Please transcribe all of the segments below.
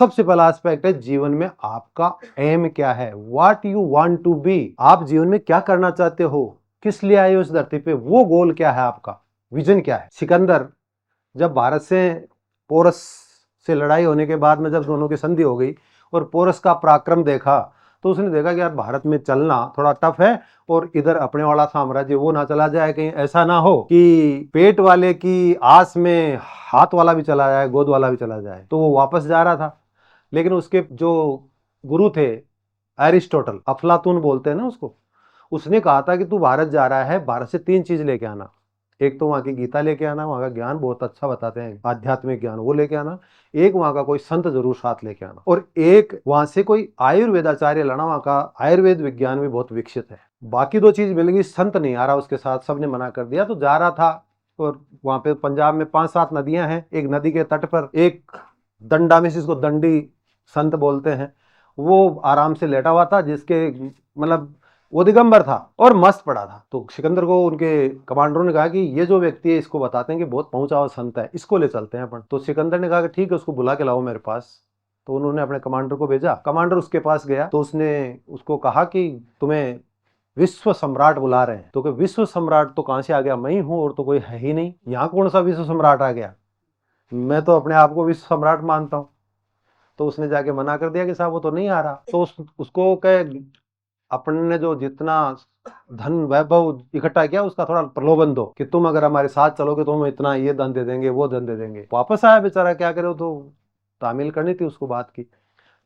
सबसे पहला एस्पेक्ट है जीवन में आपका एम क्या है, what you want to be. आप जीवन में क्या करना चाहते हो, किस लिए आए हो इस धरती पे, वो गोल क्या है, आपका विजन क्या है। सिकंदर जब भारत से पोरस से लड़ाई होने के बाद में जब दोनों की संधि हो गई और पोरस का पराक्रम देखा तो उसने देखा कि यार भारत में चलना थोड़ा टफ है और इधर अपने वाला साम्राज्य वो ना चला जाए, कहीं ऐसा ना हो कि पेट वाले की आस में हाथ वाला भी चला जाए, गोद वाला भी चला जाए। तो वो वापस जा रहा था, लेकिन उसके जो गुरु थे एरिस्टोटल, अफलातून बोलते हैं ना उसको, उसने कहा था कि तू भारत जा रहा है, भारत से 3 चीज लेके आना। एक तो वहां की गीता लेके आना, वहां का ज्ञान बहुत अच्छा बताते हैं, आध्यात्मिक ज्ञान वो लेके आना। एक वहां का कोई संत जरूर साथ लेके आना, और एक वहां से कोई आयुर्वेदाचार्य लाना, वहां का आयुर्वेद विज्ञान भी बहुत विकसित है। बाकी 2 चीज मिलेगी, संत नहीं आ रहा उसके साथ, सबने मना कर दिया। तो जा रहा था और वहां पे पंजाब में 5-7 नदियां हैं, एक नदी के तट पर एक दंडा में, जिसको दंडी संत बोलते हैं, वो आराम से लेटा हुआ था, जिसके मतलब वो दिगंबर था और मस्त पड़ा था। तो सिकंदर को उनके कमांडरों ने कहा कि ये जो व्यक्ति है इसको बताते हैं कि बहुत पहुंचा हुआ संत है, इसको ले चलते हैं अपन। तो सिकंदर ने कहा कि ठीक है, उसको बुला के लाओ मेरे पास। तो उन्होंने अपने कमांडर को भेजा, कमांडर उसके पास गया तो उसने उसको कहा कि तुम्हें विश्व सम्राट बुला रहे हैं। तो कि विश्व सम्राट तो कहां से आ गया, मैं ही हूं, और तो कोई है ही नहीं, यहाँ कौन सा विश्व सम्राट आ गया, मैं तो अपने आप को विश्व सम्राट मानता हूं। तो उसने जाके मना कर दिया कि साहब वो तो नहीं आ रहा। तो उसको कहे अपने ने जो जितना धन वैभव इकट्ठा किया उसका थोड़ा प्रलोभन दो कि तुम अगर हमारे साथ चलोगे तो हम इतना ये धन दे देंगे, वो धन दे देंगे। वापस आया बेचारा, क्या करे, तो तामील करनी थी उसको बात की।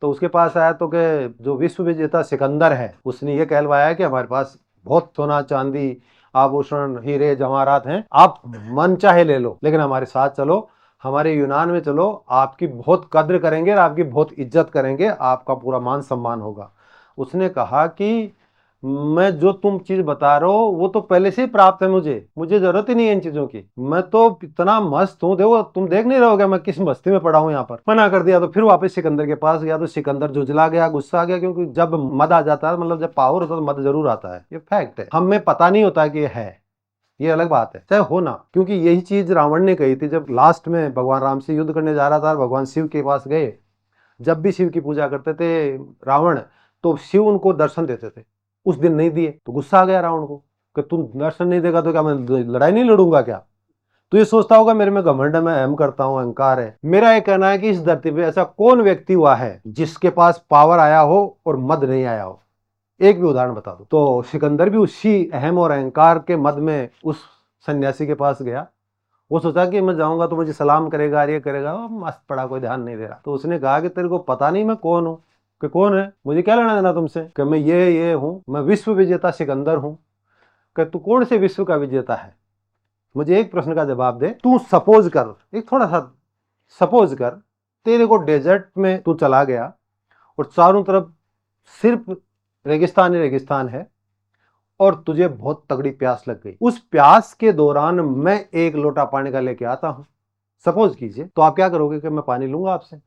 तो उसके पास आया तो के जो विश्व विजेता सिकंदर है उसने ये कहलवाया कि हमारे पास बहुत सोना चांदी आभूषण हीरे जवाहरात हैं, आप मन चाहे ले लो, लेकिन हमारे साथ चलो, हमारे यूनान में चलो, आपकी बहुत कद्र करेंगे और आपकी बहुत इज्जत करेंगे, आपका पूरा मान सम्मान होगा। उसने कहा कि मैं जो तुम चीज बता रहे हो वो तो पहले से ही प्राप्त है, मुझे जरूरत ही नहीं है इन चीजों की, मैं तो इतना मस्त हूँ, देखो तुम देख नहीं रहोगे मैं किस मस्ती में पड़ा हूँ यहाँ पर। मना कर दिया। तो फिर वापस सिकंदर के पास गया तो सिकंदर झुंझला गया, गुस्सा आ गया, क्योंकि जब मद आ जाता है, मतलब जब पावर होता है तो मद जरूर आता है, ये फैक्ट है, हमें पता नहीं होता कि ये अलग बात है, चाहे हो ना। क्योंकि यही चीज रावण ने कही थी जब लास्ट में भगवान राम से युद्ध करने जा रहा था, भगवान शिव के पास गए। जब भी शिव की पूजा करते थे रावण, तो शिव उनको दर्शन देते थे, उस दिन नहीं दिए तो गुस्सा आ गया रावण को कि तुम दर्शन नहीं देगा तो क्या मैं लड़ाई नहीं लड़ूंगा क्या। तो ये सोचता होगा मेरे में घमंड है, मैं अहम करता हूं, अहंकार है। मेरा ये कहना है कि इस धरती पे ऐसा कौन व्यक्ति हुआ है जिसके पास पावर आया हो और मद नहीं आया हो, एक भी उदाहरण बता दो। तो सिकंदर भी उसी अहम और अहंकार के मद में उस सन्यासी के पास गया। वो सोचा कि मैं जाऊंगा तो मुझे सलाम करेगा, ये करेगा, मस्त पड़ा, कोई ध्यान नहीं दे रहा। तो उसने कहा कि तेरे को पता नहीं मैं कौन हूं, कि कौन है, मुझे क्या लेना देना तुमसे, कि मैं ये हूं, मैं विश्व विजेता सिकंदर हूं। कि तू कौन से विश्व का विजेता है, मुझे एक प्रश्न का जवाब दे। तू सपोज कर, एक थोड़ा सा सपोज कर, तेरे को डेजर्ट में तू चला गया और चारों तरफ सिर्फ रेगिस्तान ही रेगिस्तान है और तुझे बहुत तगड़ी प्यास लग गई। उस प्यास के दौरान मैं एक लोटा पानी का लेके आता हूं, सपोज कीजिए, तो आप क्या करोगे कि मैं पानी लूंगा आपसे,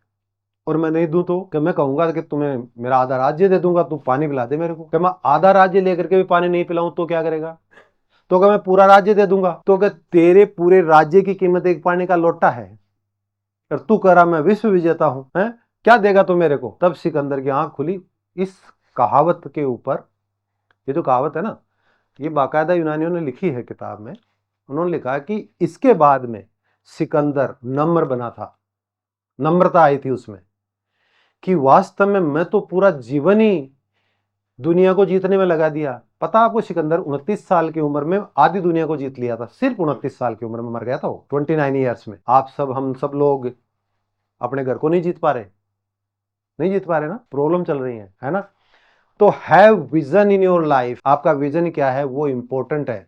और मैं नहीं दूं तो कि मैं कहूंगा कि तुम्हें मेरा आधा राज्य दे दूंगा, तू पानी पिला दे मेरे को। कि मैं आधा राज्य लेकर के भी पानी नहीं पिलाऊं तो क्या करेगा। तो क्या मैं पूरा राज्य दे दूंगा, तो क्या तेरे पूरे राज्य की कीमत एक पानी का लोटा है, और तू कह रहा मैं विश्व विजेता हूं, है क्या देगा तू मेरे को। तब सिकंदर की आंख खुली। इस कहावत के ऊपर, ये जो कहावत है ना, ये बाकायदा यूनानियों ने लिखी है किताब में। उन्होंने लिखा कि इसके बाद में सिकंदर नम्र बना था, नम्रता आई थी उसमें, कि वास्तव में मैं तो पूरा जीवन ही दुनिया को जीतने में लगा दिया। पता आपको सिकंदर 29 साल की उम्र में आधी दुनिया को जीत लिया था, सिर्फ 29 साल की उम्र में मर गया था वो, 29 ईयर्स में। आप सब, हम सब लोग अपने घर को नहीं जीत पा रहे, नहीं जीत पा रहे ना, प्रॉब्लम चल रही है ना। तो have vision in your life, आपका विजन क्या है वो इंपॉर्टेंट है।